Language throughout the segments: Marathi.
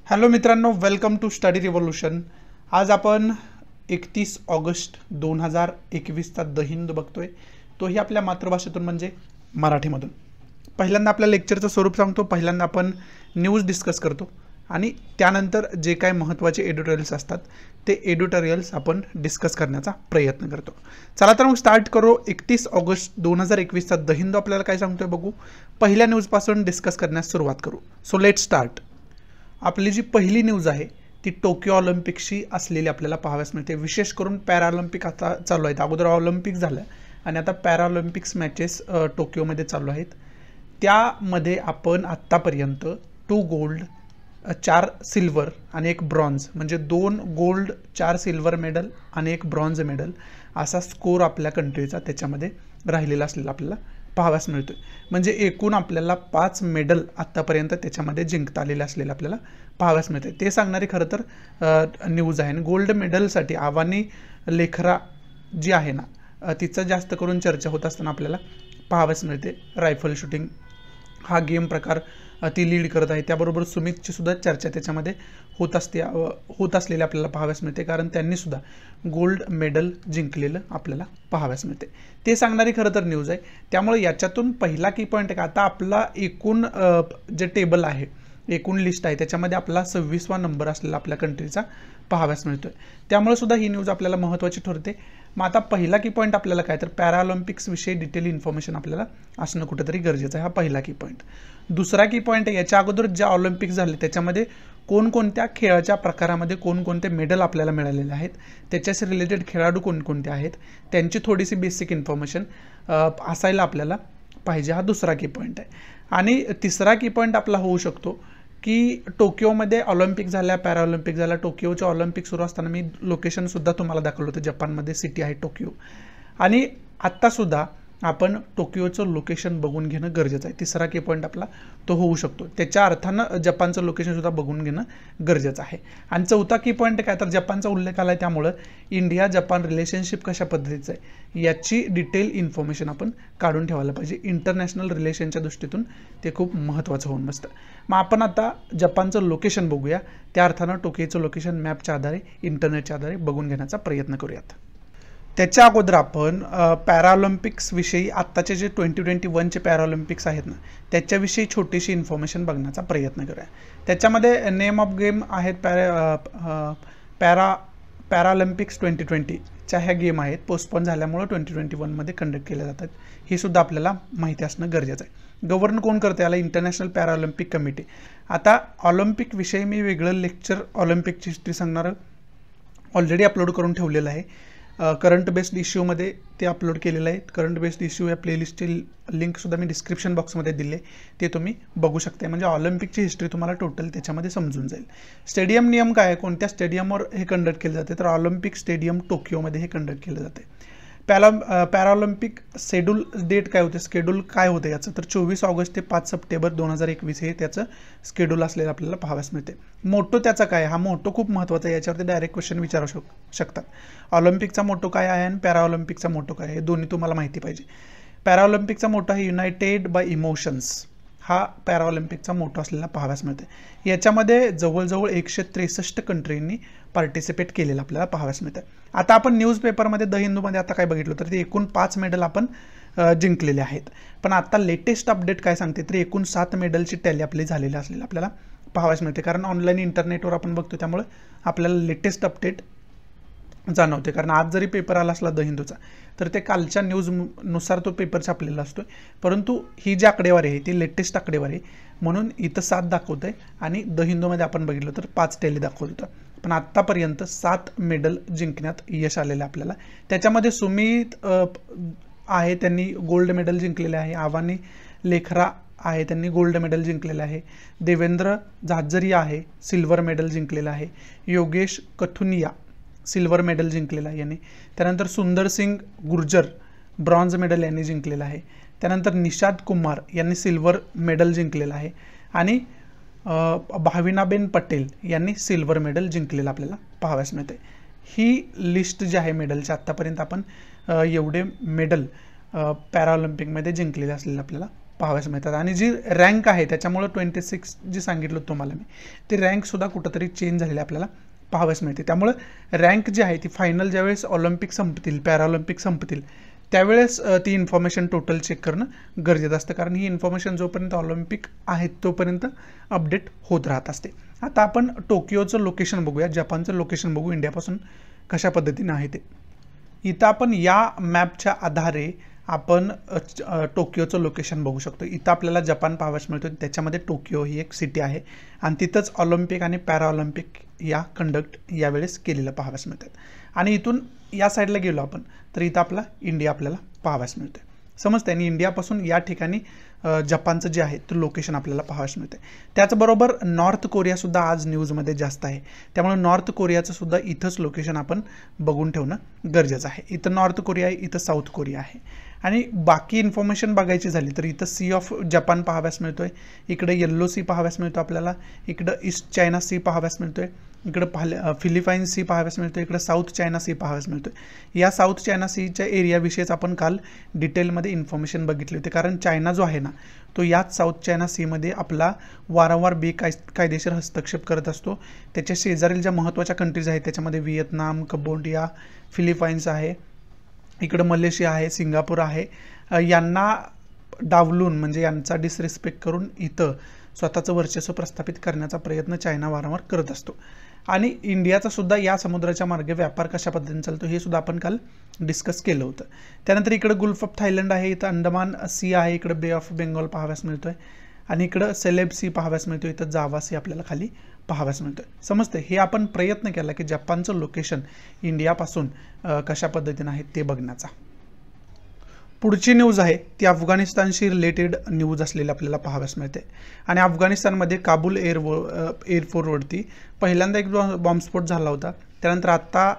हॅलो मित्रांनो, वेलकम टू स्टडी रिव्होल्यूशन। आज आपण 31 ऑगस्ट 2021चा द हिंदू बघतोय, तोही आपल्या मातृभाषेतून म्हणजे मराठीमधून। पहिल्यांदा आपल्या लेक्चरचं स्वरूप सांगतो। पहिल्यांदा आपण न्यूज डिस्कस करतो आणि त्यानंतर जे काय महत्त्वाचे एडिटोरियल्स असतात ते एडिटोरियल्स आपण डिस्कस करण्याचा प्रयत्न करतो। चला तर मग स्टार्ट करू। 31 ऑगस्ट 2021चा द हिंदू आपल्याला काय सांगतोय बघू। पहिल्या न्यूजपासून डिस्कस करण्यास सुरुवात करू। So let start. आपली जी पहिली न्यूज आहे ती टोकियो ऑलिम्पिकशी असलेली आपल्याला पाहाव्यास मिळते। विशेष करून पॅराऑलिम्पिक आता चालू आहेत। अगोदर ऑलिम्पिक झालं आणि आता पॅराऑलिम्पिक्स मॅचेस टोकियोमध्ये चालू आहेत। त्यामध्ये आपण आत्तापर्यंत 2 गोल्ड 4 सिल्वर आणि 1 ब्रॉन्झ म्हणजे 2 गोल्ड 4 सिल्वर मेडल आणि 1 ब्रॉन्झ मेडल असा स्कोर आपल्या कंट्रीचा त्याच्यामध्ये राहिलेला असलेला आपल्याला पाहाव्यास मिळतोय। म्हणजे एकूण आपल्याला 5 मेडल आत्तापर्यंत त्याच्यामध्ये जिंकता आलेले असलेले आपल्याला पाहाव्यास मिळते। ते सांगणारी खरं तर न्यूज आहे। गोल्ड मेडलसाठी आव्हानी लेखरा जी आहे ना तिचं जास्त करून चर्चा होत असताना आपल्याला पाहाव्यास मिळते। रायफल शूटिंग हा गेम प्रकार ती लीड करत आहे। त्याबरोबर सुमितची सुद्धा चर्चा त्याच्यामध्ये होत असलेली आपल्याला पाहाव्यास मिळते, कारण त्यांनी सुद्धा गोल्ड मेडल जिंकलेलं आपल्याला पाहाव्यास मिळते। ते सांगणारी खरं तर न्यूज आहे। त्यामुळे याच्यातून पहिला की पॉईंट आहे का, आता आपला एकूण जे टेबल आहे, एकूण लिस्ट आहे त्याच्यामध्ये आपला 26वा नंबर असलेला आपल्या कंट्रीचा पाहाव्यास मिळतोय। त्यामुळे सुद्धा ही न्यूज आपल्याला महत्त्वाची ठरते। मग आता पहिला की पॉईंट आपल्याला काय तर पॅराऑलिम्पिक्स विषयी डिटेल इन्फॉर्मेशन आपल्याला असणं कुठेतरी गरजेचं आहे। हा पहिला की पॉईंट। दुसरा की पॉईंट आहे, याच्या अगोदर ज्या ऑलिम्पिक्स झाले त्याच्यामध्ये कोणकोणत्या खेळाच्या प्रकारामध्ये कोणकोणते मेडल आपल्याला मिळालेले आहेत, त्याच्याशी रिलेटेड खेळाडू कोणकोणते आहेत, त्यांची थोडीशी बेसिक इन्फॉर्मेशन असायला आपल्याला पाहिजे। हा दुसरा की पॉईंट आहे। आणि तिसरा की पॉईंट आपला होऊ शकतो की टोकियोमध्ये ऑलिम्पिक झाल्या, पॅराऑलिम्पिक झाल्या। टोकियोच्या ऑलिम्पिक सुरू असताना मी लोकेशनसुद्धा तुम्हाला दाखवलं होतं। जपानमध्ये सिटी आहे टोकियो, आणि आत्तासुद्धा आपण टोकियोचं लोकेशन बघून घेणं गरजेचं आहे। तिसरा की पॉईंट आपला तो होऊ शकतो। त्याच्या अर्थानं जपानचं लोकेशनसुद्धा बघून घेणं गरजेचं आहे। आणि चौथा की पॉईंट काय तर जपानचा उल्लेख आला आहे, त्यामुळं इंडिया जपान रिलेशनशिप कशा पद्धतीचं आहे याची डिटेल इन्फॉर्मेशन आपण काढून ठेवायला पाहिजे। इंटरनॅशनल रिलेशनच्या दृष्टीतून ते खूप महत्त्वाचं होऊन बसतं। मग आपण आता जपानचं लोकेशन बघूया। त्या अर्थानं टोकियोचं लोकेशन मॅपच्या आधारे, इंटरनेटच्या आधारे बघून घेण्याचा प्रयत्न करूयात। त्याच्या अगोदर आपण पॅराऑलिम्पिक्स विषयी आत्ताचे जे 2021चे पॅराऑलिम्पिक्स आहेत ना त्याच्याविषयी छोटीशी इन्फॉर्मेशन बघण्याचा प्रयत्न करूया। त्याच्यामध्ये नेम ऑफ गेम आहेत पॅराऑलिम्पिक्स 2020च्या ह्या गेम आहेत। पोस्टपोन झाल्यामुळे 2021मध्ये कंडक्ट केल्या जातात। ही सुद्धा आपल्याला माहिती असणं गरजेचं आहे। गव्हर्न कोण करते याला? International Paralympic committee. आता ऑलिम्पिक विषयी मी वेगळं लेक्चर ऑलिम्पिकची हिस्ट्री सांगणारं ऑलरेडी अपलोड करून ठेवलेलं आहे। करंट बेस्ड इश्यूमध्ये ते अपलोड केलेलं आहे। करंट बेस्ड इश्यू या प्लेलिस्टची लिंकसुद्धा मी डिस्क्रिप्शन बॉक्समध्ये दिले, ते तुम्ही बघू शकता। म्हणजे ऑलिम्पिकची हिस्ट्री तुम्हाला टोटल त्याच्यामध्ये समजून जाईल। स्टेडियम नियम काय आहे, कोणत्या स्टेडियमवर हे कंडक्ट केले जाते तर ऑलिम्पिक स्टेडियम टोकियोमध्ये हे कंडक्ट केले जाते। पॅराऑलिम्पिक शेड्यूल डेट काय होते, स्केड्यूल काय होते याचं तर 24 ऑगस्ट ते 5 सप्टेंबर 2021 हे त्याचं स्केड्यूल असलेलं आपल्याला पाहाव्यास मिळते। मोटो त्याचा काय, हा मोटो खूप महत्त्वाचा आहे। याच्यावरती डायरेक्ट क्वेश्चन विचारू शकतात। ऑलिम्पिकचा मोटो काय आहे आणि पॅराऑलिम्पिकचा मोटो काय आहे, हे दोन्ही तुम्हाला माहिती पाहिजे। पॅराऑलिम्पिकचा मोटो आहे युनायटेड बाय इमोशन्स, हा पॅराऑलिम्पिकचा मोटो असलेला पाहाव्यास मिळते। याच्यामध्ये जवळजवळ 163 कंट्रींनी पार्टिसिपेट केलेलं आपल्याला पाहाव्यास मिळतं। आता आपण न्यूजपेपरमध्ये द हिंदूमध्ये आता काय बघितलं तर ते एकूण 5 मेडल आपण जिंकलेले आहेत। पण आता लेटेस्ट अपडेट काय सांगते तर एकूण 7 मेडलची टॅली आपली झालेली असलेली आपल्याला पाहाव्यास मिळते, कारण ऑनलाईन इंटरनेटवर आपण बघतो त्यामुळे आपल्याला लेटेस्ट अपडेट जाणवते। कारण आज जरी पेपर आला असला द हिंदूचा तर ते कालच्या न्यूजनुसार तो पेपर छापलेला असतो, परंतु ही जी आकडेवारी आहे ती लेटेस्ट आकडेवारी आहे, म्हणून इथं 7 दाखवत आहे आणि द हिंदूमध्ये आपण बघितलं तर 5 टॅली दाखवत होतं। पण आत्तापर्यंत 7 मेडल जिंकण्यात यश आलेलं आपल्याला। त्याच्यामध्ये सुमित आहे, त्यांनी गोल्ड मेडल जिंकलेले आहे। आव्हानी लेखरा आहे, त्यांनी गोल्ड मेडल जिंकलेलं आहे। देवेंद्र झाझरिया आहे, सिल्वर मेडल जिंकलेलं आहे। योगेश कथुनिया सिल्वर मेडल जिंकलेलं आहे यांनी। त्यानंतर सुंदर सिंग गुर्जर ब्रॉन्झ मेडल यांनी जिंकलेलं आहे। त्यानंतर निषाद कुमार यांनी सिल्वर मेडल जिंकलेलं आहे आणि भाविनाबेन पटेल यांनी सिल्वर मेडल जिंकलेलं आपल्याला पाहाव्यास मिळते। ही लिस्ट जी आहे मेडलच्या आत्तापर्यंत आपण एवढे मेडल पॅराऑलिम्पिकमध्ये जिंकलेले असलेले आपल्याला पाहाव्यास मिळतात. आणि जी रँक आहे त्याच्यामुळं 26 जी सांगितलं तुम्हाला मी, ती रँकसुद्धा कुठंतरी चेंज झालेली आपल्याला पाहाव्यास मिळते. त्यामुळं रँक जी आहे ती फायनल ज्यावेळेस ऑलिम्पिक संपतील, पॅराऑलिम्पिक संपतील त्यावेळेस ती इन्फॉर्मेशन टोटल चेक करणं गरजेचं असतं, कारण ही इन्फॉर्मेशन जोपर्यंत ऑलिम्पिक आहेत तोपर्यंत अपडेट होत राहत असते. आता आपण टोकियोचं लोकेशन बघूया, जपानचं लोकेशन बघू इंडियापासून कशा पद्धतीने आहे ते. इथं आपण या मॅपच्या आधारे आपण टोकियोचं लोकेशन बघू शकतो. इथं आपल्याला जपान पाहावयास मिळतो, त्याच्यामध्ये टोकियो ही एक सिटी आहे आणि तिथंच ऑलिम्पिक आणि पॅराऑलिम्पिक या कंडक्ट यावेळेस केलेलं पाहावयास मिळतात. आणि इथून या साईडला गेलो आपण तर इथं आपला इंडिया आपल्याला पाहावयास मिळतं, समजते. आणि इंडियापासून या ठिकाणी जपानचं जे आहे ते लोकेशन आपल्याला पाहावयास मिळते. त्याचबरोबर नॉर्थ कोरियासुद्धा आज न्यूजमध्ये जास्त आहे, त्यामुळे नॉर्थ कोरियाचं सुद्धा इथंच लोकेशन आपण बघून ठेवणं गरजेचं आहे. इथं नॉर्थ कोरिया आहे, इथं साऊथ कोरिया आहे. आणि बाकी इन्फॉर्मेशन बघायची झाली तर इथं सी ऑफ जपान पाहावयास मिळतोय, इकडे येल्लो सी पाहावयास मिळतो आपल्याला, इकडं ईस्ट चायना सी पाहावयास मिळतोय, इकडं फिलिपाईन्स सी पाहावयास मिळतो, इकडं साऊथ चायना सी पाहावयास मिळतो. या साऊथ चायना सीच्या एरियाविषयीच आपण काल डिटेलमध्ये इन्फॉर्मेशन बघितली होती, कारण चायना जो आहे ना तो याच साऊथ चायना सीमध्ये आपला वारंवार बेकायदेशीर हस्तक्षेप करत असतो. त्याच्या शेजारील ज्या महत्त्वाच्या कंट्रीज आहेत त्याच्यामध्ये व्हिएतनाम, कंबोडिया, फिलिपाईन्स आहे, इकडं मलेशिया आहे, सिंगापूर आहे. यांना डावलून म्हणजे यांचा डिसरिस्पेक्ट करून इथं स्वतःचं वर्चस्व प्रस्थापित करण्याचा प्रयत्न चायना वारंवार करत असतो. आणि इंडियाचा सुद्धा या समुद्राच्या मार्गे व्यापार कशा पद्धतीने चालतो हे सुद्धा आपण काल डिस्कस केलं होतं. त्यानंतर इकडं गुल्फ ऑफ थायलंड आहे, इथं अंदमान सी आहे, इकडं बे ऑफ बेंगॉल पाहाव्यास मिळतोय आणि इकडं सेलेब सी पाहाव्यास मिळतो, इथं जावा सी आपल्याला खाली पाहाव्यास मिळतोय. समजतं. हे आपण प्रयत्न केला की जपानचं लोकेशन इंडियापासून कशा पद्धतीने आहे ते बघण्याचा. पुढची न्यूज आहे ती अफगाणिस्तानशी रिलेटेड न्यूज असलेली आपल्याला पाहाव्यास मिळते. आणि अफगाणिस्तानमध्ये काबूल एअरपोर्टवरती पहिल्यांदा एक बॉम्बस्फोट झाला होता, त्यानंतर आत्ता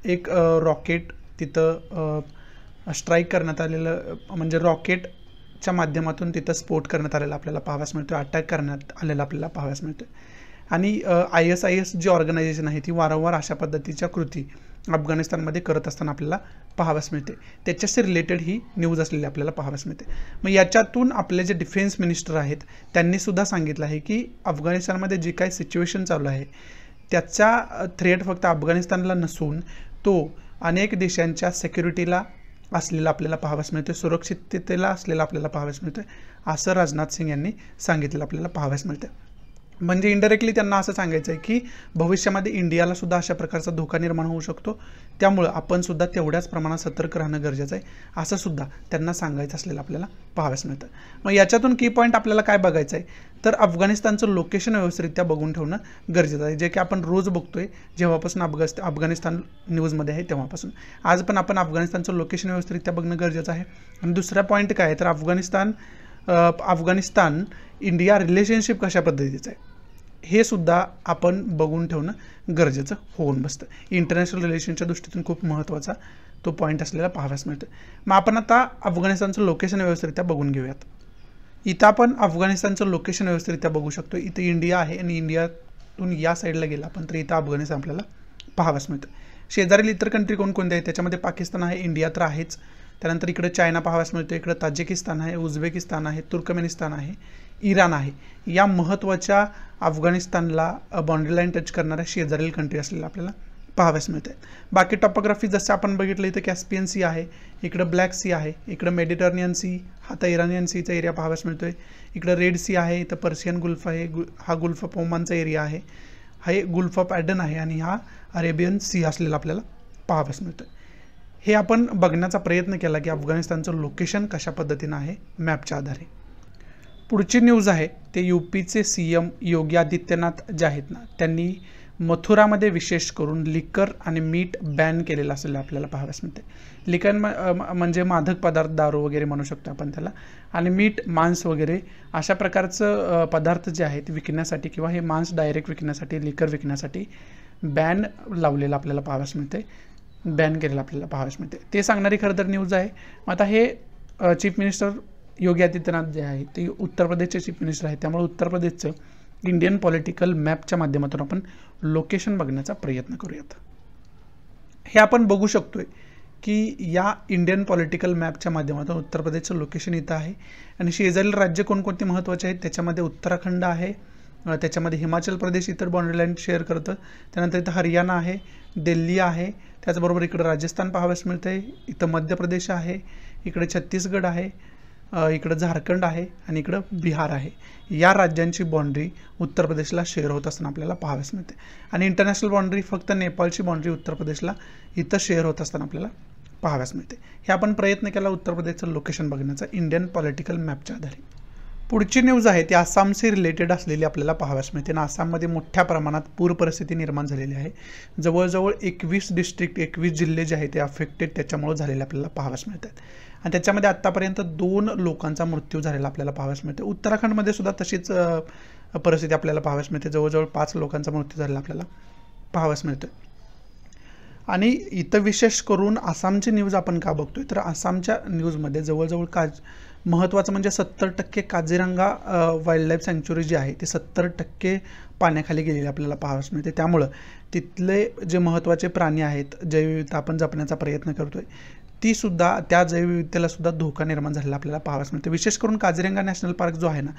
एक रॉकेट तिथं स्ट्राईक करण्यात आलेलं, म्हणजे रॉकेटच्या माध्यमातून तिथं स्फोट करण्यात आलेला आपल्याला पाहाव्यास मिळतो, अटॅक करण्यात आलेला आपल्याला पाहाव्यास मिळतो. आणि ISIS जी ऑर्गनायझेशन आहे ती वारंवार अशा पद्धतीच्या कृती अफगाणिस्तानमध्ये करत असताना आपल्याला पाहाव्यास मिळते. त्याच्याशी रिलेटेड ही न्यूज असलेली आपल्याला पाहाव्यास मिळते. मग याच्यातून आपले जे डिफेन्स मिनिस्टर आहेत त्यांनी सुद्धा सांगितलं आहे की अफगाणिस्तानमध्ये जी काही सिच्युएशन चालू आहे त्याचा थ्रेट फक्त अफगाणिस्तानला नसून तो अनेक देशांच्या सिक्युरिटीला असलेला आपल्याला पाहाव्यास मिळतो, सुरक्षिततेला असलेला आपल्याला पाहाव्यास मिळतो, असं राजनाथ सिंग यांनी सांगितलेलं आपल्याला पाहाव्यास मिळतं. म्हणजे इनडायरेक्टली त्यांना असं सांगायचं आहे की भविष्यामध्ये इंडियाला सुद्धा अशा प्रकारचा धोका निर्माण होऊ शकतो, त्यामुळं आपण सुद्धा तेवढ्याच प्रमाणात सतर्क राहणं गरजेचं आहे, असं सुद्धा त्यांना सांगायचं असलेलं आपल्याला पाहाव्यास मिळतं. मग याच्यातून की पॉईंट आपल्याला काय बघायचं आहे तर अफगाणिस्तानचं लोकेशन व्यवस्थितरित्या बघून ठेवणं गरजेचं आहे, जे की आपण रोज बघतोय जेव्हापासून अफगाणिस्तान न्यूजमध्ये आहे तेव्हापासून. आज पण आपण अफगाणिस्तानचं लोकेशन व्यवस्थितरित्या बघणं गरजेचं आहे. आणि दुसरा पॉईंट काय आहे तर अफगाणिस्तान इंडिया रिलेशनशिप कशा पद्धतीचं आहे हे सुद्धा आपण बघून ठेवणं गरजेचं होऊन बसतं. इंटरनॅशनल रिलेशनच्या दृष्टीतून खूप महत्त्वाचा तो पॉईंट असलेला पाहाव्यास मिळतो. मग आपण आता अफगाणिस्तानचं लोकेशन व्यवस्थितरित्या बघून घेऊयात. इथं आपण अफगाणिस्तानचं लोकेशन व्यवस्थितरित्या बघू शकतो. इथं इंडिया आहे आणि इंडियातून या साईडला गेला आपण तर इथं अफगाणिस्तान आपल्याला पाहाव्यास मिळतं. शेजारील इतर कंट्री कोणकोणते आहेत त्याच्यामध्ये पाकिस्तान आहे, इंडिया तर आहेच, त्यानंतर इकडे चायना पाहाव्यास मिळतो, इकडे ताजिकिस्तान आहे, उझबेकिस्तान आहे, तुर्कमेनिस्तान आहे, इराण आहे. या महत्त्वाच्या अफगाणिस्तानला बाउंड्री लाईन टच करणाऱ्या शेजारील कंट्री असलेल्या आपल्याला पाहाव्यास मिळते. बाकी टॉपोग्राफी जसं आपण बघितलं इथं कॅस्पियन सी आहे, इकडं ब्लॅक सी आहे, इकडं मेडिटरेनियन सी, हा तर इराणियन सीचा एरिया पाहाव्यास मिळतोय, इकडं रेड सी आहे, इथं पर्शियन गुल्फ आहे, हा गुल्फ ऑफ ओमानचा एरिया आहे, हा गुल्फ ऑफ ॲडन आहे आणि हा अरेबियन सी असलेला आपल्याला पाहाव्यास मिळतोय. हे आपण बघण्याचा प्रयत्न केला की अफगाणिस्तानचं लोकेशन कशा पद्धतीनं आहे मॅपच्या आधारे. पुढची न्यूज आहे ते UPचे CM योगी आदित्यनाथ जे आहेत ना त्यांनी मथुरामध्ये विशेष करून लिकर आणि मीठ बॅन केलेलं असलेलं आपल्याला पाहाव्यास मिळते. लिकर म्हणजे मादक पदार्थ, दारू वगैरे म्हणू शकतो आपण त्याला, आणि मीठ, मांस वगैरे अशा प्रकारचं पदार्थ जे आहेत विकण्यासाठी किंवा हे मांस डायरेक्ट विकण्यासाठी, लिकर विकण्यासाठी बॅन लावलेलं आपल्याला पाहाव्यास मिळते, बॅन केलेलं आपल्याला पाहाव्यास मिळते. ते सांगणारी खरं तर न्यूज आहे. आता हे चीफ मिनिस्टर योगी आदित्यनाथ जे आहे ते उत्तर प्रदेशचे चीफ मिनिस्टर आहेत, त्यामुळे उत्तर प्रदेशचं इंडियन पॉलिटिकल मॅपच्या माध्यमातून आपण लोकेशन बघण्याचा प्रयत्न करूयात. हे आपण बघू शकतोय की या इंडियन पॉलिटिकल मॅपच्या माध्यमातून उत्तर प्रदेशचं लोकेशन इथं आहे आणि शेजारील राज्य कोणकोणती महत्त्वाचे आहेत त्याच्यामध्ये उत्तराखंड आहे, त्याच्यामध्ये हिमाचल प्रदेश इतर बाउंड्री लाईन शेअर करतं, त्यानंतर इथं हरियाणा आहे, दिल्ली आहे, त्याचबरोबर इकडं राजस्थान पाहावयास मिळतं आहे, इथं मध्य प्रदेश आहे, इकडे छत्तीसगड आहे, इकडं झारखंड आहे आणि इकडं बिहार आहे. या राज्यांची बाउंड्री उत्तर प्रदेशला शेअर होत असताना आपल्याला पाहावयास मिळते आणि इंटरनॅशनल बाउंड्री फक्त नेपाळची बाउंड्री उत्तर प्रदेशला इथं शेअर होत असताना आपल्याला पाहावयास मिळते. हे आपण प्रयत्न केला उत्तर प्रदेशचं लोकेशन बघण्याचा इंडियन पॉलिटिकल मॅपच्या आधारे. पुढची न्यूज आहे ती आसामशी रिलेटेड असलेली आपल्याला पाहावयास मिळते आणि आसाममध्ये मोठ्या प्रमाणात पूर परिस्थिती निर्माण झालेली आहे. जवळजवळ 21 डिस्ट्रिक्ट 21 जिल्हे जे आहेत ते अफेक्टेड त्याच्यामुळे झालेले आपल्याला पाहावयास मिळतात आणि त्याच्यामध्ये आत्तापर्यंत 2 लोकांचा मृत्यू झालेला आपल्याला पाहावयास मिळते. उत्तराखंडमध्ये सुद्धा तशीच परिस्थिती आपल्याला पाहावयास मिळते. जवळजवळ 5 लोकांचा मृत्यू झालेला आपल्याला पाहावयास मिळतो. आणि इथं विशेष करून आसामची न्यूज आपण का बघतोय तर आसामच्या न्यूजमध्ये जवळजवळ महत्त्वाचं म्हणजे 70% काझीरंगा वाईल्ड लाईफ सँक्च्युरी जी आहे ती 70% पाण्याखाली गेलेली आपल्याला पाहावयास मिळते. त्यामुळं तिथले जे महत्त्वाचे प्राणी आहेत, जैवविविधता आपण जपण्याचा प्रयत्न करतोय ती सुद्धा त्या जैवविविधतेला सुद्धा धोका निर्माण झालेला आपल्याला पाहावयास मिळते. विशेष करून काझीरंगा नॅशनल पार्क जो आहे ना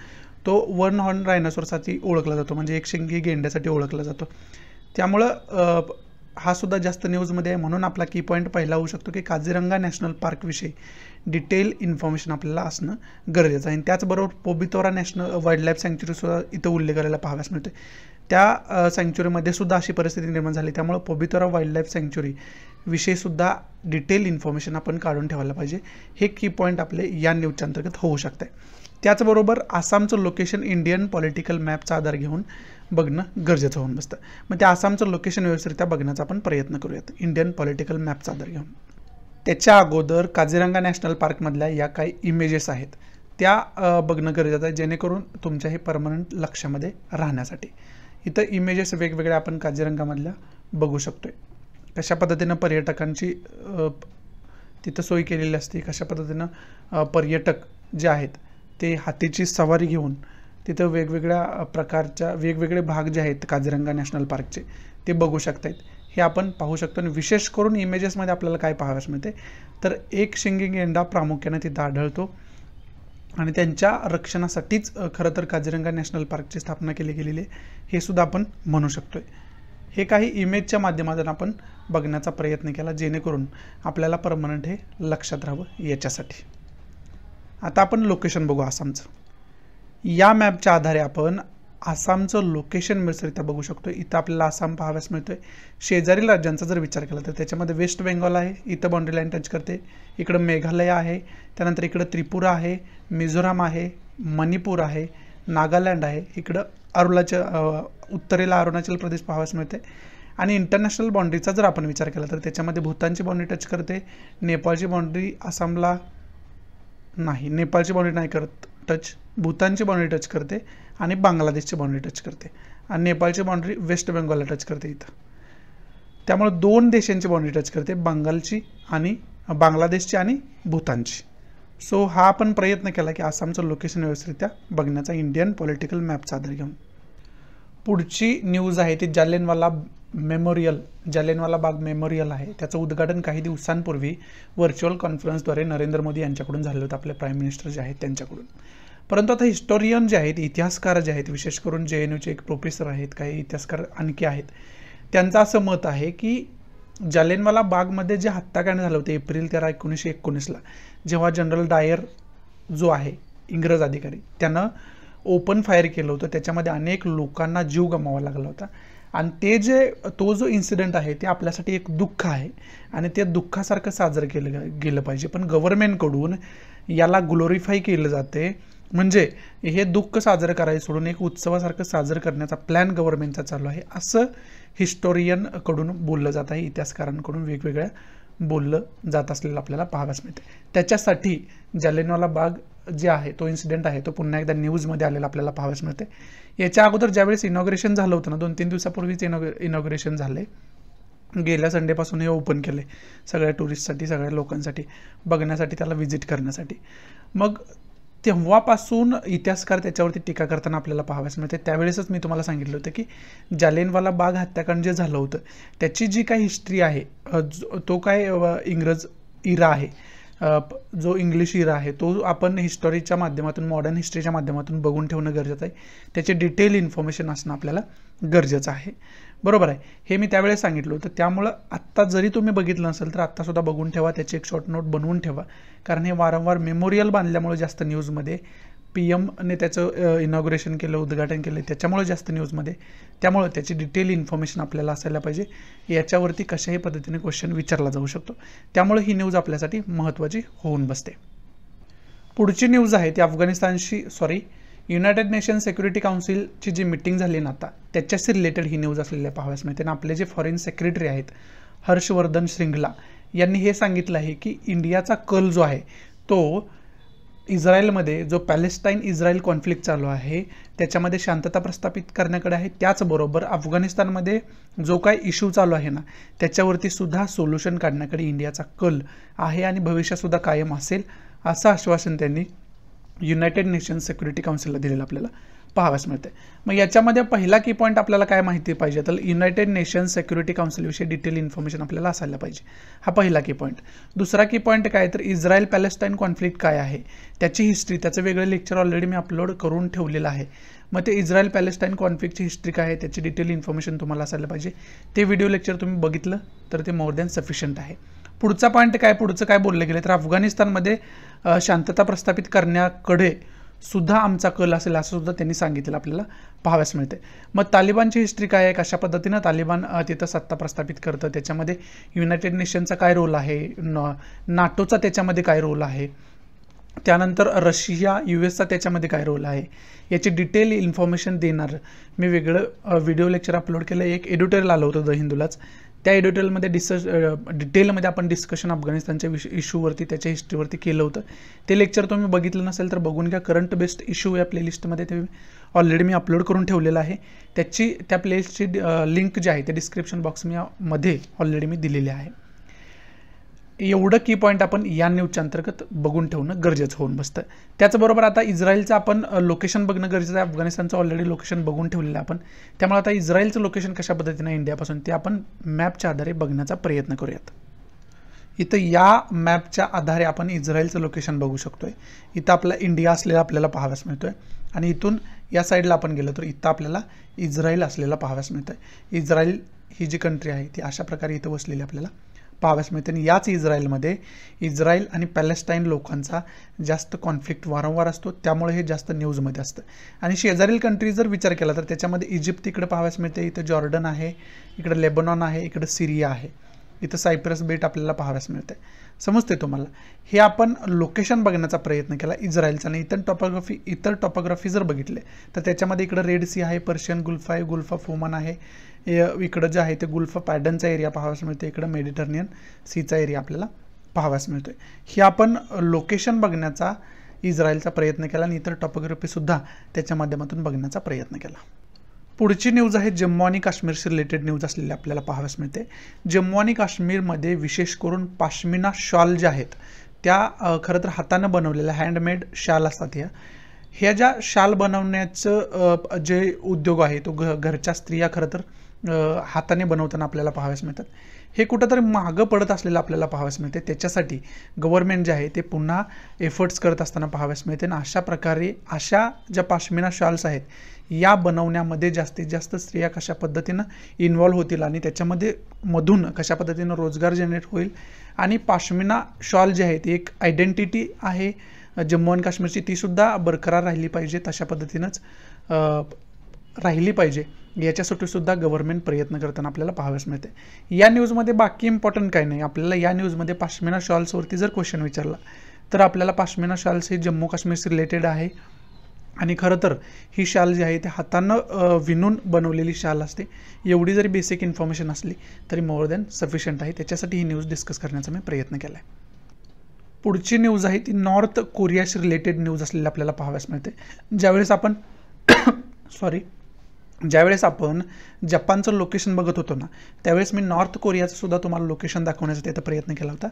तो वन हॉर्न रायनोसॉरसाठी ओळखला जातो, म्हणजे एकशिंगी गेंड्यासाठी ओळखला जातो. त्यामुळं हा सुद्धा जास्त न्यूजमध्ये आहे म्हणून आपला की पॉईंट पहिला होऊ शकतो की काझीरंगा नॅशनल पार्कविषयी डिटेल इन्फॉर्मेशन आपल्याला असणं गरजेचं आहे. आणि त्याचबरोबर पोबितोरा नॅशनल वाईल्ड लाईफ सँक्च्युरीसुद्धा इथं उल्लेख करायला पाहावयास मिळतो. त्या सँक्च्युरीमध्ये सुद्धा अशी परिस्थिती निर्माण झाली, त्यामुळे पोबितोरा वाईल्ड लाईफ सँक्च्युरी विषयीसुद्धा डिटेल इन्फॉर्मेशन आपण काढून ठेवायला पाहिजे. हे की पॉईंट आपले या न्यूजच्या अंतर्गत होऊ शकते. त्याचबरोबर आसामचं लोकेशन इंडियन पॉलिटिकल मॅपचा आधार घेऊन बघणं गरजेचं होऊन बसतं. मग त्या आसामचं लोकेशन व्यवस्थितरित्या बघण्याचा आपण प्रयत्न करूयात इंडियन पॉलिटिकल मॅपचा आधार घेऊन. त्याच्या अगोदर काझीरंगा नॅशनल पार्कमधल्या या काही इमेजेस आहेत त्या बघणं गरजेचं आहे जेणेकरून तुमच्या हे परमनंट लक्षामध्ये राहण्यासाठी. इथं इमेजेस वेगवेगळ्या आपण काझीरंगामधल्या बघू शकतोय. कशा पद्धतीनं पर्यटकांची तिथं सोय केलेली असते, कशा पद्धतीनं पर्यटक जे आहेत ते हातीची सवारी घेऊन तिथं वेगवेगळ्या प्रकारच्या वेगवेगळे भाग जे आहेत काझीरंगा नॅशनल पार्कचे ते बघू शकतायत. हे आपण पाहू शकतो आणि विशेष करून इमेजेसमध्ये आपल्याला काय पाहावयास मिळते तर एक शिंगी गेंडा प्रामुख्याने तिथं आढळतो आणि त्यांच्या रक्षणासाठीच खरं तर काझीरंगा नॅशनल पार्कची स्थापना केली गेलेली आहे हे सुद्धा आपण म्हणू शकतोय. हे काही इमेजच्या माध्यमातून आपण बघण्याचा प्रयत्न केला जेणेकरून आपल्याला परमनंट हे लक्षात राहावं याच्यासाठी. आता आपण लोकेशन बघू आसामचं. या मॅपच्या आधारे आपण आसामचं लोकेशन मिळसरित्या बघू शकतो. इथं आपल्याला आसाम पाहावयास मिळतोय. शेजारील राज्यांचा जर विचार केला तर त्याच्यामध्ये वेस्ट बेंगॉल आहे, इथं बाउंड्री लाईन टच करते. इकडं मेघालय आहे, त्यानंतर इकडं त्रिपुरा आहे, मिझोराम आहे, मणिपूर आहे, नागालँड आहे, इकडं उत्तरेला अरुणाचल प्रदेश पाहावयास मिळते. आणि इंटरनॅशनल बाउंड्रीचा जर आपण विचार केला तर त्याच्यामध्ये भूतानची बाउंड्री टच करते, नेपाळची बाउंड्री आसामला नाही, नेपाळची बाउंड्री नाही करत टच, भूतानची बाउंड्री टच करते आणि बांगलादेशची बाउंड्री टच करते आणि नेपाळची बाउंड्री वेस्ट बेंगॉलला टच करते इथं. त्यामुळे 2 देशांची बाउंड्री टच करते, बंगालची आणि बांगलादेशची आणि भूतानची. सो हा आपण प्रयत्न केला की आसामचं लोकेशन व्यवस्थितरित्या बघण्याचा इंडियन पॉलिटिकल मॅपचा आधार घेऊन. पुढची न्यूज आहे ती जालियनवाला बाग मेमोरियल आहे. त्याचं उद्घाटन काही दिवसांपूर्वी व्हर्च्युअल कॉन्फरन्सद्वारे नरेंद्र मोदी यांच्याकडून झालं होतं, आपले प्राईम मिनिस्टर जे आहेत त्यांच्याकडून. परंतु आता हिस्टोरियन जे आहेत, इतिहासकार जे आहेत, विशेष करून JNUचे एक प्रोफेसर आहेत, काही इतिहासकार आणखी आहेत, त्यांचं असं मत आहे की जालियनवाला बागमध्ये जे हत्याकांड झालं होतं एप्रिल 13, 1919ला, जेव्हा जनरल डायर जो आहे इंग्रज अधिकारी त्यानं ओपन फायर केलं होतं, त्याच्यामध्ये अनेक लोकांना जीव गमावा लागला होता. आणि तो जो इन्सिडेंट आहे ते आपल्यासाठी एक दुःख आहे आणि ते दुःखासारखं साजरं केलं गेलं पाहिजे. पण गव्हर्नमेंटकडून याला ग्लोरीफाय केलं जाते, म्हणजे हे दुःख साजरं करायचं सोडून एक उत्सवासारखं साजरं करण्याचा प्लॅन गव्हर्नमेंटचा चालू आहे असं हिस्टोरियनकडून बोललं जात आहे, इतिहासकारांकडून वेगवेगळ्या बोललं जात असलेलं आपल्याला पाहावयास मिळते. त्याच्यासाठी जालियनवाला बाग जे आहे तो इन्सिडेंट आहे तो पुन्हा एकदा न्यूजमध्ये आलेला आपल्याला पाहावयास मिळते. याच्या अगोदर ज्यावेळेस इनॉग्रेशन झालं होतं ना, 2-3 दिवसापूर्वीच इनॉग्रेशन झाले, गेल्या संडेपासून हे ओपन केले सगळ्या टुरिस्टसाठी, सगळ्या लोकांसाठी बघण्यासाठी, त्याला व्हिजिट करण्यासाठी. मग तेव्हापासून इतिहासकार त्याच्यावरती टीका करताना आपल्याला पाहावयास मिळते. त्यावेळेसच मी तुम्हाला सांगितलं होतं की जालियनवाला बाग हत्याकांड जे झालं होतं त्याची जी काही हिस्ट्री आहे, तो काय इंग्रज इरा आहे, जो इंग्लिश इरा आहे, तो आपण हिस्टॉरीच्या माध्यमातून, मॉडर्न हिस्ट्रीच्या माध्यमातून बघून ठेवणं गरजेचं आहे. त्याचे डिटेल इन्फॉर्मेशन असणं आपल्याला गरजेचं आहे. बरोबर आहे, हे मी त्यावेळेस सांगितलं होतं. त्यामुळं आत्ता जरी तुम्ही बघितलं नसेल तर आत्तासुद्धा बघून ठेवा, त्याची एक शॉर्ट नोट बनवून ठेवा. कारण हे वारंवार मेमोरियल बांधल्यामुळे जास्त न्यूजमध्ये, PM ने त्याचं इनॉग्रेशन केलं, उद्घाटन केलं, त्याच्यामुळे जास्त न्यूजमध्ये. त्यामुळे त्याची डिटेल इन्फॉर्मेशन आपल्याला असायला पाहिजे. याच्यावरती कशाही पद्धतीने क्वेश्चन विचारला जाऊ शकतो. त्यामुळे ही न्यूज आपल्यासाठी महत्त्वाची होऊन बसते. पुढची न्यूज आहे ती अफगाणिस्तानशी युनायटेड नेशन सिक्युरिटी काउन्सिलची जी मीटिंग झाली ना आता, त्याच्याशी रिलेटेड ही न्यूज असलेल्या पाहाव्यास मिळते. आणि आपले जे फॉरेन सेक्रेटरी आहेत हर्षवर्धन श्रिंगला यांनी हे सांगितलं आहे की इंडियाचा कल जो आहे तो इस्रायलमध्ये जो पॅलेस्टाईन इस्रायल कॉन्फ्लिक्ट चालू आहे त्याच्यामध्ये शांतता प्रस्थापित करण्याकडे आहे. त्याचबरोबर अफगाणिस्तानमध्ये जो काय इश्यू चालू आहे ना त्याच्यावरती सुद्धा सोल्युशन काढण्याकडे इंडियाचा कल आहे आणि भविष्यातसुद्धा कायम असेल, असं आश्वासन त्यांनी युनायटेड नेशन सिक्युरिटी काउन्सिलला दिलेलं आपल्याला पाहाव्यास मिळते. मग याच्यामध्ये पहिला की पॉईंट आपल्याला काय माहिती पाहिजे तर युनायटेड नेशन सिक्युरिटी काउन्सिलविषयी डिटेल इन्फॉर्मेशन आपल्याला असायला पाहिजे. हा पहिला की पॉईंट. दुसरा की पॉईंट काय तर इस्रायल पॅलेस्टाईन कॉन्फ्लिक्ट काय आहे त्याची हिस्ट्री, त्याचं वेगळं लेक्चर ऑलरेडी मी अपलोड करून ठेवलेलं आहे. मग ते इस्रायल पॅलेस्टाईन कॉन्फ्लिक्टची हिस्ट्री काय आहे त्याची डिटेल इन्फॉर्मेशन तुम्हाला असायला पाहिजे. ते व्हिडिओ लेक्चर तुम्ही बघितलं तर ते मोर दॅन सफिशियंट आहे. पुढचा पॉईंट काय, पुढचं काय बोललं गेलं तर अफगाणिस्तानमध्ये शांतता प्रस्थापित करण्याकडे सुद्धा आमचा कल असेल असं सुद्धा त्यांनी सांगितलं आपल्याला पाहाव्यास मिळते. मग तालिबानची हिस्ट्री काय आहे, कशा पद्धतीनं तालिबान तिथं सत्ता प्रस्थापित करतं, त्याच्यामध्ये युनायटेड नेशनचा काय रोल आहे, नाटोचा त्याच्यामध्ये काय रोल आहे, त्यानंतर रशिया US त्याच्यामध्ये काय रोल आहे, याची डिटेल इन्फॉर्मेशन देणार मी वेगळं व्हिडिओ लेक्चर अपलोड केलं. एक एडिटोरियल आलं होतं द हिंदूलाच. त्या एडिटोरियलमध्ये डिटेलमध्ये आपण डिस्कशन अफगाणिस्तानच्या इश्यूवरती, त्याच्या हिस्ट्रीवरती केलं होतं. ते लेक्चर तुम्ही बघितलं नसेल तर बघून घ्या. करंट बेस्ड इश्यू या प्लेलिस्टमध्ये ते ऑलरेडी मी अपलोड करून ठेवलेलं आहे. त्या प्लेलिस्टची लिंक जी आहे ते डिस्क्रिप्शन बॉक्समध्ये ऑलरेडी मी दिलेली आहे. एवढं की पॉईंट आपण या न्यूजच्या अंतर्गत बघून ठेवणं गरजेचं होऊन बसतं. त्याचबरोबर आता इस्रायलचं आपण लोकेशन बघणं गरजेचं आहे. अफगाणिस्तानचं ऑलरेडी लोकेशन बघून ठेवलेलं आहे आपण. त्यामुळे आता इस्रायलचं लोकेशन कशा पद्धतीनं इंडियापासून ते आपण मॅपच्या आधारे बघण्याचा प्रयत्न करूयात. इथं या मॅपच्या आधारे आपण इस्रायलचं लोकेशन बघू शकतोय. इथं आपला इंडिया असलेला आपल्याला पाहाव्यास मिळतोय आणि इथून या साईडला आपण गेलो तर इथं आपल्याला इस्रायल असलेला पाहाव्यास मिळतोय. इस्रायल ही जी कंट्री आहे ती अशा प्रकारे इथं वसलेली आपल्याला पाहाव्यास मिळते. आणि याच इस्रायलमध्ये इस्रायल आणि पॅलेस्टाईन लोकांचा जास्त कॉन्फ्लिक्ट वारंवार असतो, त्यामुळे हे जास्त न्यूजमध्ये असतं. आणि शेजारील कंट्री जर विचार केला तर त्याच्यामध्ये इजिप्त इकडे पाहाव्यास मिळते, इथं जॉर्डन आहे, इकडे लेबनॉन आहे, इकडे सिरिया आहे, इथं सायप्रस बेट आपल्याला पाहाव्यास मिळते. समजते तुम्हाला. हे आपण लोकेशन बघण्याचा प्रयत्न केला इस्रायलचा. आणि इतर टॉपोग्राफी जर बघितले तर त्याच्यामध्ये इकडं रेड सी आहे, पर्शियन गुल्फ आहे, गुल्फ ऑफ ओमान आहे, इकडं जे आहे ते गुल्फ ऑफ एडनचा एरिया पाहाव्यास मिळतो, इकडं मेडिटरेनियन सीचा एरिया आपल्याला पाहाव्यास मिळतोय. हे आपण लोकेशन बघण्याचा इस्रायलचा प्रयत्न केला आणि इतर टॉपोग्राफीसुद्धा त्याच्या माध्यमातून बघण्याचा प्रयत्न केला. पुढची न्यूज आहे जम्मू आणि काश्मीरशी रिलेटेड न्यूज असलेली आपल्याला पाहाव्यास मिळते. जम्मू आणि काश्मीरमध्ये विशेष करून पाश्मिना शॉल ज्या आहेत त्या खरं तर हातानं बनवलेल्या हँडमेड शाल असतात. ह्या ज्या शाल बनवण्याचं जे उद्योग आहे तो घरच्या स्त्रिया खरं तर हाताने बनवताना आपल्याला पाहाव्यास मिळतात. हे कुठंतरी मागं पडत असलेलं आपल्याला पाहाव्यास मिळते. त्याच्यासाठी गव्हर्नमेंट जे आहे ते पुन्हा एफर्ट्स करत असताना पाहाव्यास मिळते. आणि अशा प्रकारे अशा ज्या पाश्मिना शॉल्स आहेत या बनवण्यामध्ये जास्तीत जास्त स्त्रिया कशा पद्धतीनं इन्व्हॉल्व्ह होतील आणि त्याच्यामध्ये मधून कशा पद्धतीनं रोजगार जनरेट होईल. आणि पाश्मिना शॉल जी आहे ती एक आयडेंटिटी आहे जम्मू आणि काश्मीरची, तीसुद्धा बरकरार राहिली पाहिजे, तशा पद्धतीनंच राहिली पाहिजे याच्यासाठी सुद्धा गव्हर्नमेंट प्रयत्न करताना आपल्याला पाहाव्यास मिळते. या न्यूजमध्ये बाकी इम्पॉर्टंट काही नाही. आपल्याला या न्यूजमध्ये पाश्मिना शॉल्सवरती जर क्वेश्चन विचारला तर आपल्याला पाश्मिना शॉल्स हे जम्मू काश्मीरशी रिलेटेड आहे. आणि खरं तर ही शाल जी आहे ते हातानं विणून बनवलेली शाल असते. एवढी जरी बेसिक इन्फॉर्मेशन असली तरी मोर दॅन सफिशियंट आहे. त्याच्यासाठी ही न्यूज डिस्कस करण्याचा मी प्रयत्न केला आहे. पुढची न्यूज आहे ती नॉर्थ कोरियाशी रिलेटेड न्यूज असलेली आपल्याला पाहाव्यास मिळते. ज्यावेळेस आपण जपानचं लोकेशन बघत होतो ना त्यावेळेस मी नॉर्थ कोरियाचं सुद्धा तुम्हाला लोकेशन दाखवण्याचा त्याचा प्रयत्न केला होता.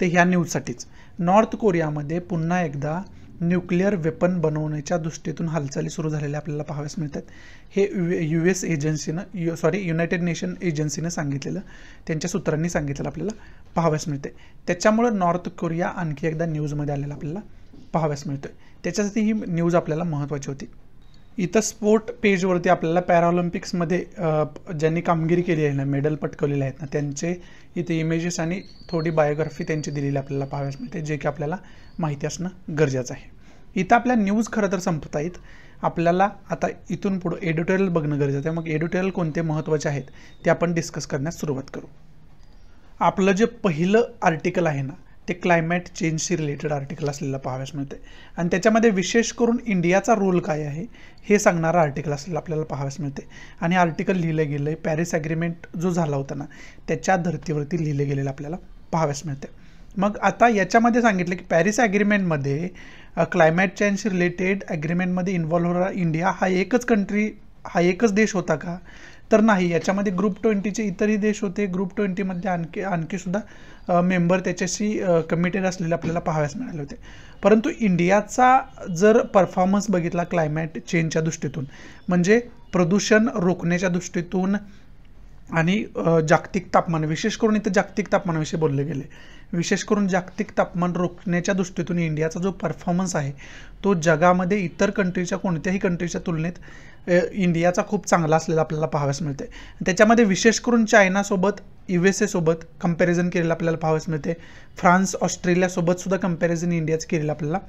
ते ह्या न्यूजसाठीच. नॉर्थ कोरियामध्ये पुन्हा एकदा न्यूक्लिअर वेपन बनवण्याच्या दृष्टीतून हालचाली सुरू झालेल्या आपल्याला पाहाव्यास मिळतात. हे US एजन्सीनं युनायटेड नेशन एजन्सीनं सांगितलेलं, त्यांच्या सूत्रांनी सांगितलेलं आपल्याला पाहाव्यास मिळते. त्याच्यामुळं नॉर्थ कोरिया आणखी एकदा न्यूजमध्ये आलेला आपल्याला पाहाव्यास मिळतोय. त्याच्यासाठी ही न्यूज आपल्याला महत्त्वाची होती. इथं स्पोर्ट पेजवरती आपल्याला पॅराऑलिम्पिक्समध्ये ज्यांनी कामगिरी केली आहे ना, मेडल पटकवलेले आहेत ना, त्यांचे इथे इमेजेस आणि थोडी बायोग्राफी त्यांची दिलेली आपल्याला पाहाव्यास मिळते, जे की आपल्याला माहिती असणं गरजेचं आहे. इथं आपल्या न्यूज खरं तर संपत आहेत. आपल्याला आता इथून पुढं एडिटोरियल बघणं गरजेचं आहे. मग एडिटोरियल कोणते महत्त्वाचे आहेत ते आपण डिस्कस करण्यास सुरुवात करू. आपलं जे पहिलं आर्टिकल आहे ना, ते क्लायमेट चेंजशी रिलेटेड आर्टिकल असलेलं पाहाव्यास मिळते आणि त्याच्यामध्ये विशेष करून इंडियाचा रोल काय आहे हे सांगणारा आर्टिकल असलेलं आपल्याला पाहाव्यास मिळते. आणि आर्टिकल लिहिलं गेलं आहे पॅरिस ॲग्रीमेंट जो झाला होता ना, त्याच्या धर्तीवरती लिहिलं गेलेलं आपल्याला पाहाव्यास मिळते. मग आता याच्यामध्ये सांगितलं की पॅरिस ॲग्रीमेंटमध्ये क्लायमेट चेंजशी रिलेटेड ॲग्रीमेंटमध्ये इन्व्हॉल्व्ह होणारा इंडिया हा एकच देश होता का? तर नाही. याच्यामध्ये ग्रुप 20चे इतरही देश होते. ग्रुप 20मध्ये आणखीसुद्धा मेंबर त्याच्याशी कमिटेड असलेले आपल्याला पाहाव्यास मिळाले होते. परंतु इंडियाचा जर परफॉर्मन्स बघितला क्लायमेट चेंजच्या दृष्टीतून, म्हणजे प्रदूषण रोखण्याच्या दृष्टीतून आणि जागतिक तापमान, विशेष करून इथं जागतिक तापमानाविषयी बोलले गेले, विशेष करून जागतिक तापमान रोखण्याच्या दृष्टीतून इंडियाचा जो परफॉर्मन्स आहे तो जगामध्ये इतर कंट्रीच्या कोणत्याही कंट्रीच्या तुलनेत इंडियाचा खूप चांगला असलेला आपल्याला पाहाव्यास मिळते. त्याच्यामध्ये विशेष करून चायनासोबत USA सोबत कंपॅरिझन केलेलं आपल्याला पाहाव्यास मिळते. फ्रान्स ऑस्ट्रेलियासोबत सुद्धा कंपॅरिझन इंडियाचं केलेलं आपल्याला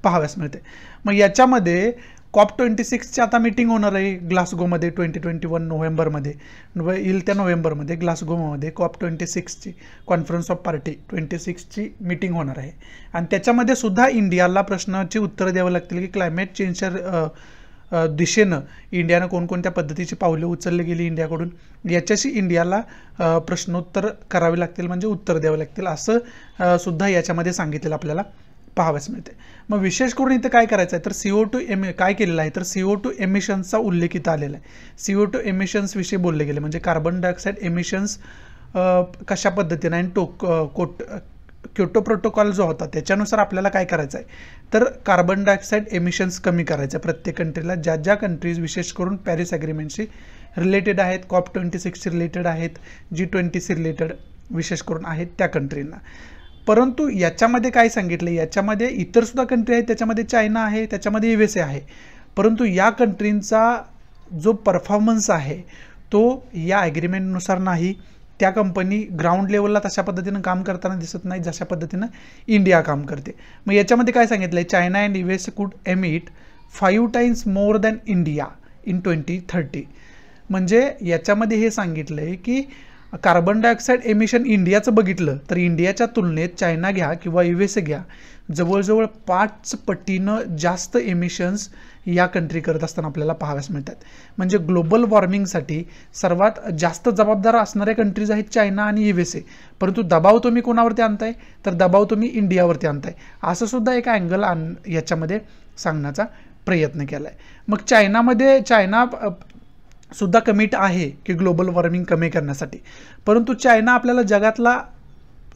पाहाव्यास मिळते. मग याच्यामध्ये COP26ची आता मीटिंग होणार आहे ग्लासगोमध्ये 2021 नोव्हेंबरमध्ये, येईल त्या नोव्हेंबरमध्ये ग्लासगोमध्ये COP26ची कॉन्फरन्स ऑफ पार्टी 26ची मीटिंग होणार आहे. आणि त्याच्यामध्ये सुद्धा इंडियाला प्रश्नाची उत्तरं द्यावं लागतील की क्लायमेट चेंजच्या दिशेनं इंडियानं कोणकोणत्या पद्धतीची पावले उचलली गेली इंडियाकडून, याच्याशी इंडियाला प्रश्नोत्तर करावे लागतील, म्हणजे उत्तर द्यावे लागतील, असं सुद्धा याच्यामध्ये सांगितलेलं आपल्याला पाहाव्यास मिळते. मग विशेष करून इथं काय करायचं आहे तर CO2 काय केलेलं आहे तर CO2 एमिशन्सचा उल्लेख इथं आलेला आहे. CO2 एमिशन्स विषयी बोलले गेले, म्हणजे कार्बन डायऑक्साईड एमिशन्स कशा पद्धतीने आणि क्योटो प्रोटोकॉल जो होता त्याच्यानुसार आपल्याला काय करायचं आहे तर कार्बन डायऑक्साईड एमिशन्स कमी करायचं आहे प्रत्येक कंट्रीला. ज्या कंट्रीज विशेष करून पॅरिस ॲग्रीमेंटशी रिलेटेड आहेत, COP26शी रिलेटेड आहेत, G20शी रिलेटेड विशेष करून आहेत त्या कंट्रींना. परंतु याच्यामध्ये काय सांगितलं, याच्यामध्ये इतर सुद्धा कंट्री आहेत, त्याच्यामध्ये चायना आहे, त्याच्यामध्ये USA आहे. परंतु या कंट्रींचा जो परफॉर्मन्स आहे तो या ॲग्रीमेंटनुसार नाही. त्या कंपनी ग्राउंड लेवलला तशा पद्धतीनं काम करताना दिसत नाही जशा पद्धतीनं इंडिया काम करते. मग याच्यामध्ये काय सांगितलं आहे, चायना अँड US कुड emit 5 times more than India in 2030. म्हणजे याच्यामध्ये हे सांगितलं आहे की कार्बन डायऑक्साईड एमिशन इंडियाचं बघितलं तर इंडियाच्या तुलनेत चायना घ्या किंवा USA घ्या, जवळजवळ 5 पटीनं जास्त एमिशन्स या कंट्री करत असताना आपल्याला पाहाव्यास मिळतात. म्हणजे ग्लोबल वॉर्मिंगसाठी सर्वात जास्त जबाबदार असणाऱ्या कंट्रीज आहेत चायना आणि USA. परंतु दबाव तुम्ही कोणावरती आणताय तर दबाव तुम्ही इंडियावरती आणताय, असं सुद्धा एक अँगल याच्यामध्ये सांगण्याचा प्रयत्न केला आहे. मग चायना सुद्धा कमिट आहे की ग्लोबल वॉर्मिंग कमी करण्यासाठी. परंतु चायना आपल्याला जगातला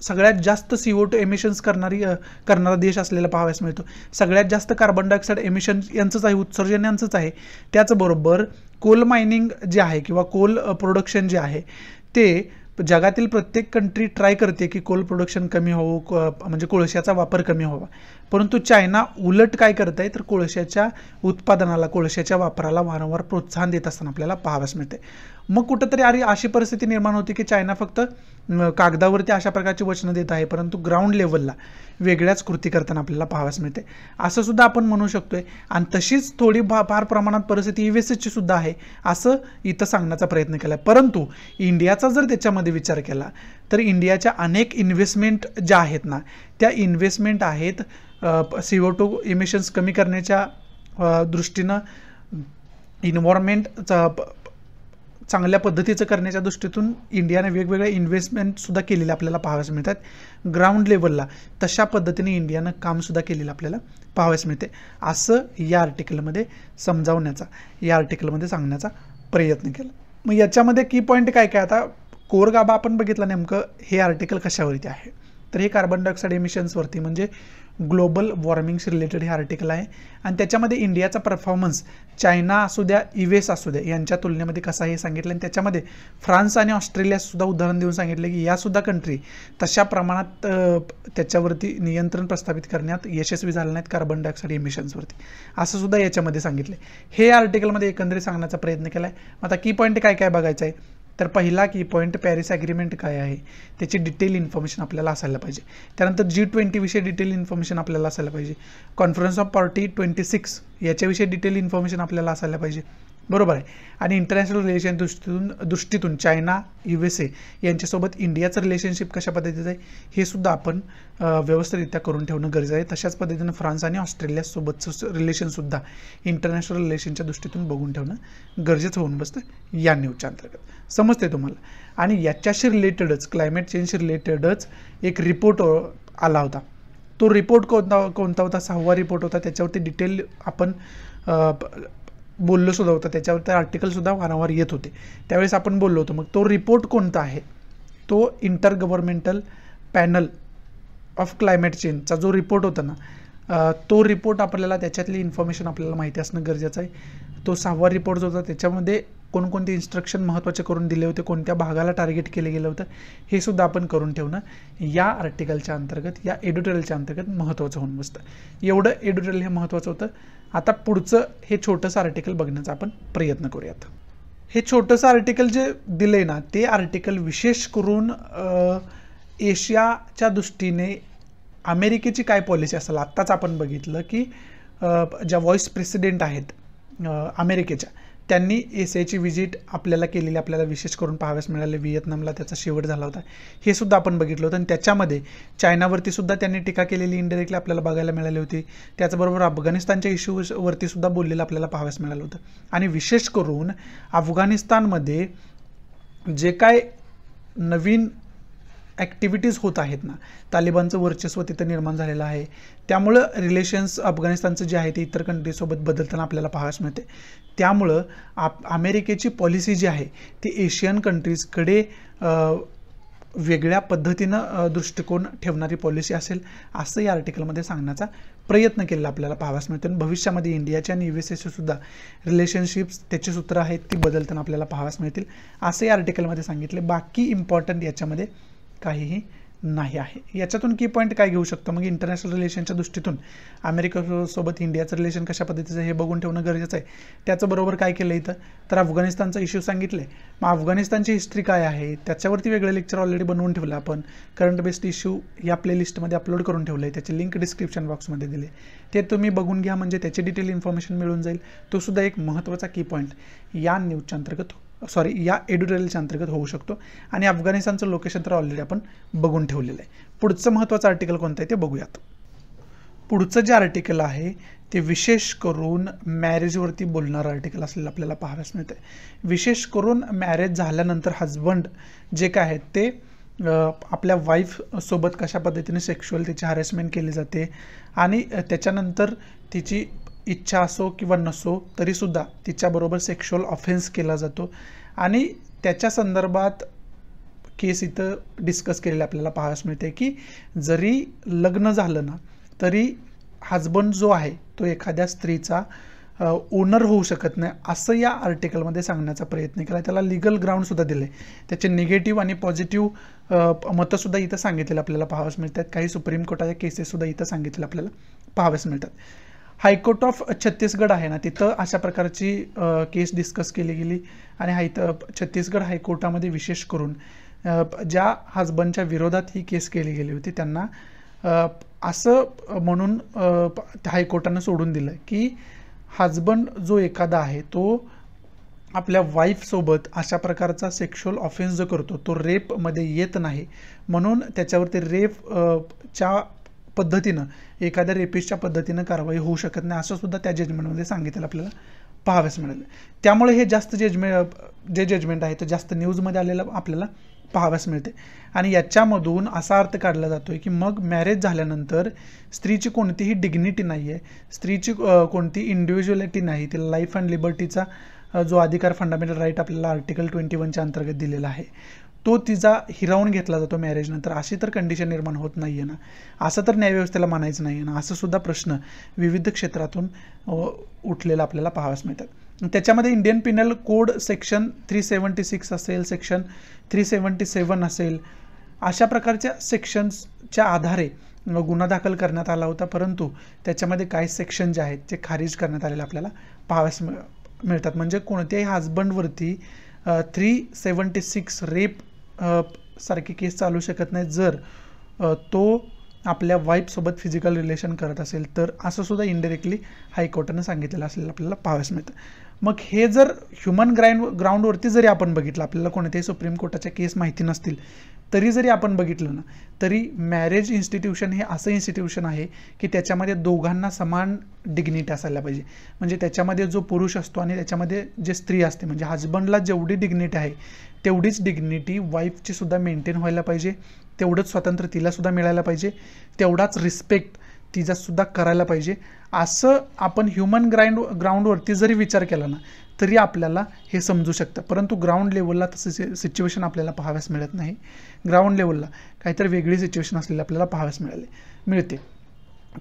सगळ्यात जास्त CO2 एमिशन्स करणारा देश असलेला पाहाव्यास मिळतो. सगळ्यात जास्त कार्बन डायऑक्साईड एमिशन यांचंच आहे, उत्सर्जन यांचंच आहे. त्याचबरोबर कोल मायनिंग जे आहे किंवा कोल प्रोडक्शन जे आहे ते जगातील प्रत्येक कंट्री ट्राय करते की कोल प्रोडक्शन कमी व्हावं, म्हणजे कोळशाचा वापर कमी व्हावा. परंतु चायना उलट काय करत आहे तर कोळशाच्या उत्पादनाला, कोळशाच्या वापराला वारंवार प्रोत्साहन देत असताना आपल्याला पाहाव्यास मिळते. मग कुठंतरी अशी परिस्थिती निर्माण होते की चायना फक्त कागदावरती अशा प्रकारची वचनं देत आहे, परंतु ग्राउंड लेवलला वेगळ्याच कृती करताना आपल्याला पाहाव्यास मिळते, असं सुद्धा आपण म्हणू शकतोय. आणि तशीच थोडी फार प्रमाणात परिस्थिती USAची सुद्धा आहे, असं इथं सांगण्याचा प्रयत्न केला आहे. परंतु इंडियाचा जर त्याच्यामध्ये विचार केला तर इंडियाच्या अनेक इन्व्हेस्टमेंट ज्या आहेत ना, त्या इन्व्हेस्टमेंट आहेत CO2 एमिशन्स कमी करण्याच्या दृष्टीनं, इन्व्हायरमेंटचा चांगल्या पद्धतीचं करण्याच्या दृष्टीतून इंडियाने वेगवेगळ्या इन्व्हेस्टमेंटसुद्धा केलेल्या आपल्याला पाहाव्यास मिळतात. ग्राउंड लेवलला तशा पद्धतीने इंडियानं कामसुद्धा केलेलं आपल्याला पाहाव्यास मिळते, असं या आर्टिकलमध्ये या आर्टिकलमध्ये सांगण्याचा प्रयत्न केला. मग याच्यामध्ये की पॉईंट काय काय, आता कोर गाभा आपण बघितला नेमकं हे आर्टिकल कशावरती आहे तर हे कार्बन डायऑक्साईड एमिशन्सवरती, म्हणजे ग्लोबल वॉर्मिंगशी रिलेटेड हे आर्टिकल आहे आणि त्याच्यामध्ये इंडियाचा परफॉर्मन्स चायना असू द्या US असू द्या यांच्या तुलनेमध्ये कसा हे सांगितलं आणि त्याच्यामध्ये फ्रान्स आणि ऑस्ट्रेलियासुद्धा उदाहरण देऊन सांगितलं की यासुद्धा कंट्री तशा प्रमाणात त्याच्यावरती नियंत्रण प्रस्थापित करण्यात यशस्वी झाले नाहीत कार्बन डायऑक्साईड इमिशन्सवरती, असं सुद्धा याच्यामध्ये सांगितलं. हे आर्टिकलमध्ये एकंदरीत सांगण्याचा प्रयत्न केला आहे. आता की पॉईंट काय काय बघायचं आहे तर पहिला की पॉईंट पॅरिस ॲग्रीमेंट काय आहे त्याची डिटेल इन्फॉर्मेशन आपल्याला असायला पाहिजे. त्यानंतर G20 विषयी डिटेल इन्फॉर्मेशन आपल्याला असायला पाहिजे. कॉन्फरन्स ऑफ पार्टी 26 याच्याविषयी डिटेल इन्फॉर्मेशन आपल्याला असायला पाहिजे, बरोबर आहे. आणि इंटरनॅशनल रिलेशन दृष्टीतून चायना USA यांच्यासोबत इंडियाचं रिलेशनशिप कशा पद्धतीचं आहे हे सुद्धा आपण व्यवस्थितरित्या करून ठेवणं गरजेचं आहे. तशाच पद्धतीनं फ्रान्स आणि ऑस्ट्रेलियासोबतचं रिलेशनसुद्धा इंटरनॅशनल रिलेशनच्या दृष्टीतून बघून ठेवणं गरजेचं होऊन बसतं या न्यूजच्या अंतर्गत. समजते तुम्हाला. आणि याच्याशी रिलेटेडच क्लायमेट चेंजशी रिलेटेडच एक रिपोर्ट आला होता. तो रिपोर्ट कोणता होता? 6वा रिपोर्ट होता. त्याच्यावरती डिटेल आपण बोललो सुद्धा होतं, त्याच्यावरती आर्टिकलसुद्धा वारंवार येत होते, त्यावेळेस आपण बोललो होतो. मग तो रिपोर्ट कोणता आहे? तो intergovernmental panel of climate चेंजचा जो रिपोर्ट होता ना, तो रिपोर्ट आपल्याला त्याच्यातली इन्फॉर्मेशन आपल्याला माहिती असणं गरजेचं आहे. तो 6वा रिपोर्ट जो होता त्याच्यामध्ये कोणकोणते इन्स्ट्रक्शन महत्त्वाचे करून दिले होते, कोणत्या भागाला टार्गेट केलं गेलं होतं हे सुद्धा आपण करून ठेवणं या आर्टिकलच्या अंतर्गत, या एडिटोरियलच्या अंतर्गत महत्त्वाचं होऊन बसतं. एवढं एडिटोरियल हे महत्त्वाचं होतं. आता पुढचं हे छोटंसं आर्टिकल बघण्याचा आपण प्रयत्न करूयात. हे छोटंसं आर्टिकल जे दिलं आहे ना, ते आर्टिकल विशेष करून एशियाच्या दृष्टीने अमेरिकेची काय पॉलिसी असेल. आत्ताच आपण बघितलं की ज्या व्हाईस प्रेसिडेंट आहेत अमेरिकेच्या, त्यांनी एशियाची व्हिजिट आपल्याला केलेली आपल्याला विशेष करून पाहाव्यास मिळाले. व्हिएतनामला त्याचा शेवट झाला होता, हे सुद्धा आपण बघितलं होतं. आणि त्याच्यामध्ये चायनावरती सुद्धा त्यांनी टीका केलेली इनडायरेक्टली आपल्याला बघायला मिळाली होती. त्याचबरोबर अफगाणिस्तानच्या इश्यूवरती सुद्धा बोललेलं आपल्याला पाहाव्यास मिळालं होतं. आणि विशेष करून अफगाणिस्तानमध्ये जे काय नवीन ॲक्टिव्हिटीज होत आहेत ना, तालिबानचं वर्चस्व तिथं निर्माण झालेलं आहे, त्यामुळं रिलेशन्स अफगाणिस्तानचं जे आहे ते इतर कंट्रीसोबत बदलताना आपल्याला पाहावयास मिळते. त्यामुळं अमेरिकेची पॉलिसी जी आहे ती एशियन कंट्रीजकडे वेगळ्या पद्धतीनं दृष्टिकोन ठेवणारी पॉलिसी असेल असं या आर्टिकलमध्ये सांगण्याचा प्रयत्न केलेला आपल्याला पाहावयास मिळतो. आणि भविष्यामध्ये इंडियाच्या आणि USAशी सुद्धा रिलेशनशिप्स त्याची सूत्र आहेत ती बदलताना आपल्याला पाहावयास मिळतील असं या आर्टिकलमध्ये सांगितले. बाकी इम्पॉर्टंट याच्यामध्ये काहीही नाही आहे. याच्यातून की पॉईंट काय घेऊ शकतो? मग इंटरनॅशनल रिलेशनच्या दृष्टीतून अमेरिकेसोबत इंडियाचं रिलेशन कशा पद्धतीचं हे बघून ठेवणं गरजेचं आहे. त्याचबरोबर काय केलं इथं तर अफगाणिस्तानचा इश्यू सांगितलं आहे. मग अफगाणिस्तानची हिस्ट्री काय आहे त्याच्यावरती वेगळं लेक्चर ऑलरेडी बनवून ठेवलं आपण. करंट बेस्ड इश्यू या प्लेलिस्टमध्ये अपलोड करून ठेवलं आहे, त्याची लिंक डिस्क्रिप्शन बॉक्समध्ये दिली, ते तुम्ही बघून घ्या म्हणजे त्याची डिटेल इन्फॉर्मेशन मिळून जाईल. तो सुद्धा एक महत्त्वाचा की पॉईंट या न्यूजच्या अंतर्गत या एडिटोरियलच्या अंतर्गत होऊ शकतो. आणि अफगाणिस्तानचं लोकेशन तर ऑलरेडी आपण बघून ठेवलेलं आहे. पुढचं महत्त्वाचं आर्टिकल कोणतं आहे ते बघूयात. पुढचं जे आर्टिकल आहे ते विशेष करून मॅरेजवरती बोलणारं आर्टिकल असलेलं आपल्याला पाहावयास मिळतं आहे. विशेष करून मॅरेज झाल्यानंतर हजबंड जे काय आहेत ते आपल्या वाईफसोबत कशा पद्धतीने सेक्शुअल तिची हॅरेसमेंट केली जाते आणि त्याच्यानंतर तिची इच्छा असो किंवा नसो तरीसुद्धा तिच्याबरोबर सेक्शुअल ऑफेन्स केला जातो. आणि त्याच्या संदर्भात केस इथं डिस्कस केलेले आपल्याला पाहावयास मिळते की जरी लग्न झालं ना तरी हजबंड जो आहे तो एखाद्या स्त्रीचा ओनर होऊ शकत नाही असं या आर्टिकलमध्ये सांगण्याचा प्रयत्न केला. त्याला लिगल ग्राउंडसुद्धा दिले, त्याचे निगेटिव्ह आणि पॉझिटिव्ह मतंसुद्धा इथं सांगितलेलं आपल्याला पाहावयास मिळतात. काही सुप्रीम कोर्टाच्या केसेससुद्धा इथं सांगितलेलं आपल्याला पाहावयास मिळतात. हायकोर्ट ऑफ छत्तीसगड आहे ना, तिथं अशा प्रकारची केस डिस्कस केली गेली. आणि छत्तीसगड हायकोर्टामध्ये विशेष करून ज्या हजबंडच्या विरोधात ही केस केली गेली होती त्यांना असं म्हणून हायकोर्टानं सोडून दिलं की हजबंड जो एखादा आहे तो आपल्या वाईफसोबत अशा प्रकारचा सेक्शुअल ऑफेन्स जो करतो तो रेपमध्ये येत नाही, म्हणून त्याच्यावरती रेपच्या पद्धतीनं एखाद्या रेपिस्टच्या पद्धतीनं कारवाई होऊ शकत नाही असं सुद्धा त्या जजमेंटमध्ये सांगितलेलं आपल्याला पाहावयास मिळालं. त्यामुळे हे जास्त जजमेंट आहे ते जास्त न्यूजमध्ये आलेलं आपल्याला पाहावयास मिळते. आणि याच्यामधून असा अर्थ काढला जातो आहे की मग मॅरेज झाल्यानंतर स्त्रीची कोणतीही डिग्निटी नाही आहे, स्त्रीची कोणती इंडिव्हिज्युअलिटी नाही, तिला लाईफ अँड लिबर्टीचा जो अधिकार फंडामेंटल राईट आपल्याला आर्टिकल 21च्या अंतर्गत दिलेला आहे तो तिचा हिरावून घेतला जातो मॅरेजनंतर, अशी तर कंडिशन निर्माण होत नाही आहे ना, असं तर न्यायव्यवस्थेला मानायचं नाही आहे ना, असं सुद्धा प्रश्न विविध क्षेत्रातून उठलेला आपल्याला पाहावयास मिळतात. त्याच्यामध्ये इंडियन पिनल कोड सेक्शन 376 असेल, सेक्शन 377 असेल, अशा प्रकारच्या सेक्शन्सच्या आधारे गुन्हा दाखल करण्यात आला होता, परंतु त्याच्यामध्ये काही सेक्शन जे आहेत ते खारिज करण्यात आलेले आपल्याला पाहावयास मिळतात. म्हणजे कोणत्याही हजबंडवरती 376 रेप सारखी केस चालू शकत नाही जर तो आपल्या वाईफसोबत फिजिकल रिलेशन करत असेल तर, असं सुद्धा इनडायरेक्टली हायकोर्टानं सांगितलेलं असलेलं आपल्याला पाहावयास मिळतं. मग हे जर ह्युमन ग्राउंडवरती जरी आपण बघितलं, आपल्याला कोणत्याही सुप्रीम कोर्टाच्या केस माहिती नसतील तरी जरी आपण बघितलं ना, तरी मॅरेज इन्स्टिट्यूशन हे असं इन्स्टिट्यूशन आहे की त्याच्यामध्ये दोघांना समान डिग्निटी असायला पाहिजे. म्हणजे त्याच्यामध्ये जो पुरुष असतो आणि त्याच्यामध्ये जे स्त्री असते, म्हणजे हजबंडला जेवढी डिग्निटी आहे तेवढीच डिग्निटी वाईफची सुद्धा मेंटेन व्हायला पाहिजे, तेवढंच स्वातंत्र्य तिला सुद्धा मिळायला पाहिजे, तेवढाच रिस्पेक्ट तिचा सुद्धा करायला पाहिजे. असं आपण ह्युमन ग्राउंडवरती जरी विचार केला ना तरी आपल्याला हे समजू शकतं. परंतु ग्राउंड लेवलला तसं सिच्युएशन आपल्याला पाहाव्यास मिळत नाही. ग्राउंड लेवलला काहीतरी वेगळी सिच्युएशन असलेली आपल्याला पाहाव्यास मिळते.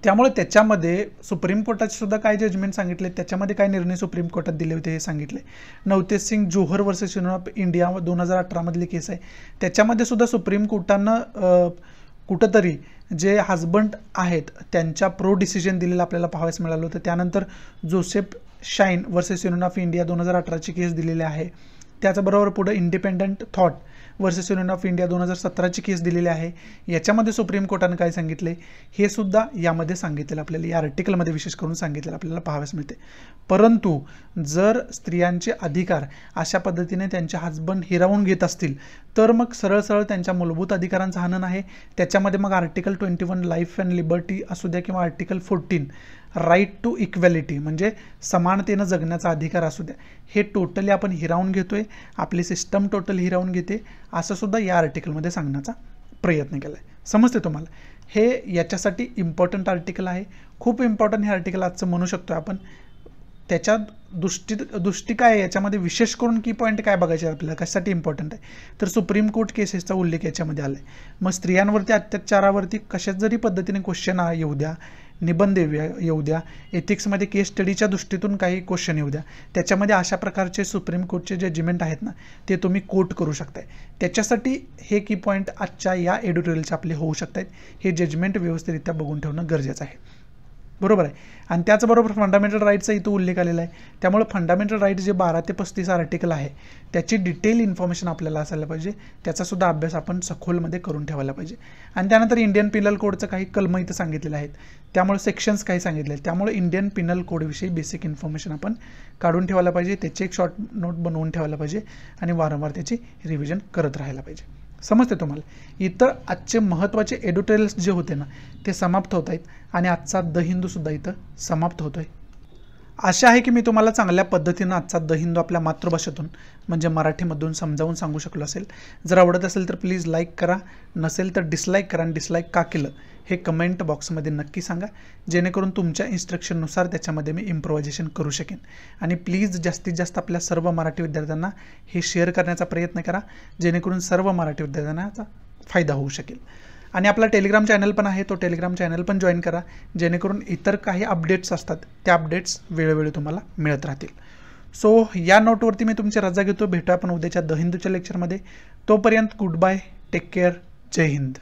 त्यामुळे त्याच्यामध्ये सुप्रीम कोर्टाचे सुद्धा काय जजमेंट सांगितले, त्याच्यामध्ये काय निर्णय सुप्रीम कोर्टात दिले होते हे सांगितले. Navtej Singh Johar versus union of India 2018 मधली केस आहे, त्याच्यामध्ये सुद्धा सुप्रीम कोर्टानं कुठंतरी जे हजबंड आहेत त्यांच्या प्रो डिसिजन दिलेलं आपल्याला पाहावयास मिळालं होतं. त्यानंतर Joseph Shine versus union of India 2018ची केस दिलेली आहे. त्याचबरोबर पुढे independent thought versus union of India 2017ची केस दिलेली आहे. याच्यामध्ये सुप्रीम कोर्टानं काय सांगितले हे सुद्धा यामध्ये सांगितलेलं आपल्याला, या आर्टिकलमध्ये विशेष करून सांगितलेलं आपल्याला पाहावयास मिळते. परंतु जर स्त्रियांचे अधिकार अशा पद्धतीने त्यांचे हजबंड हिरावून घेत असतील तर मग सरळ सरळ त्यांच्या मूलभूत अधिकारांचं हनन आहे. त्याच्यामध्ये मग आर्टिकल 21 लाईफ अँड लिबर्टी असू द्या किंवा आर्टिकल 14 राईट टू इक्वॅलिटी म्हणजे समानतेनं जगण्याचा अधिकार असू द्या, हे टोटली आपण हिरावून घेतोय, आपली सिस्टम टोटल हिरावून घेते, असं सुद्धा या आर्टिकलमध्ये सांगण्याचा प्रयत्न केला आहे. समजते तुम्हाला? हे याच्यासाठी इम्पॉर्टंट आर्टिकल आहे, खूप इम्पॉर्टंट हे आर्टिकल आजचं म्हणू शकतो आपण. त्याच्या दृष्टी काय आहे, याच्यामध्ये विशेष करून की पॉईंट काय बघायचे आपल्याला, कशासाठी इम्पॉर्टंट आहे तर सुप्रीम कोर्ट केसेसचा उल्लेख याच्यामध्ये आला आहे. मग स्त्रियांवरती अत्याचारावरती कशाच जरी पद्धतीने क्वेश्चन येऊ द्या, निबंध येऊ द्या, एथिक्समध्ये केस स्टडीच्या दृष्टीतून काही क्वेश्चन येऊ द्या, त्याच्यामध्ये अशा प्रकारचे सुप्रीम कोर्टचे जजमेंट आहेत ना ते तुम्ही कोट करू शकताय. त्याच्यासाठी हे की पॉईंट आजच्या या एडिटोरियलचे आपले होऊ शकत आहेत. हे जजमेंट व्यवस्थितरित्या बघून ठेवणं गरजेचं आहे, बरोबर आहे. आणि त्याचबरोबर फंडामेंटल राईटचा इथं उल्लेख आलेला आहे. त्यामुळे फंडामेंटल राईट जे 12 ते 35 आर्टिकल आहे त्याची डिटेल इन्फॉर्मेशन आपल्याला असायला पाहिजे, त्याचासुद्धा अभ्यास आपण सखोलमध्ये करून ठेवायला पाहिजे. आणि त्यानंतर इंडियन पिनल कोडचं काही कलम इथं सांगितलेलं आहेत, त्यामुळे सेक्शन्स काही सांगितले आहेत, त्यामुळे इंडियन पिनल कोडविषयी बेसिक इन्फॉर्मेशन आपण काढून ठेवायला पाहिजे, त्याची एक शॉर्ट नोट बनवून ठेवायला पाहिजे आणि वारंवार त्याची रिव्हिजन करत राहायला पाहिजे. समजते तुम्हाला? इथं आजचे महत्त्वाचे एडिटोरियल्स जे होते ना ते समाप्त होत आहेत आणि आजचा द हिंदूसुद्धा इथं समाप्त होतो आहे. आशा आहे की मी तुम्हाला चांगल्या पद्धतीनं आजचा द हिंदू आपल्या मातृभाषेतून म्हणजे मराठीमधून समजावून सांगू शकलो असेल. जर आवडत असेल तर प्लीज लाईक करा, नसेल तर डिसलाईक करा आणि डिसलाईक का केलं हे कमेंट बॉक्समध्ये नक्की सांगा, जेणेकरून तुमच्या इन्स्ट्रक्शननुसार त्याच्यामध्ये मी इम्प्रोव्हायझेशन करू शकेन. आणि प्लीज जास्तीत जास्त आपल्या सर्व मराठी विद्यार्थ्यांना हे शेअर करण्याचा प्रयत्न करा, जेणेकरून सर्व मराठी विद्यार्थ्यांना याचा फायदा होऊ शकेल. आणि आपला टेलिग्राम चॅनल पण आहे, तो टेलिग्राम चॅनल पण जॉईन करा, जेणेकरून इतर काही अपडेट्स असतात त्या अपडेट्स वेळोवेळी तुम्हाला मिळत राहतील. सो या नोटवरती मी तुमची रजा घेतो. भेटूया आपण उद्याच्या द हिंदूच्या लेक्चरमध्ये. तोपर्यंत गुड बाय, टेक केअर, जय हिंद.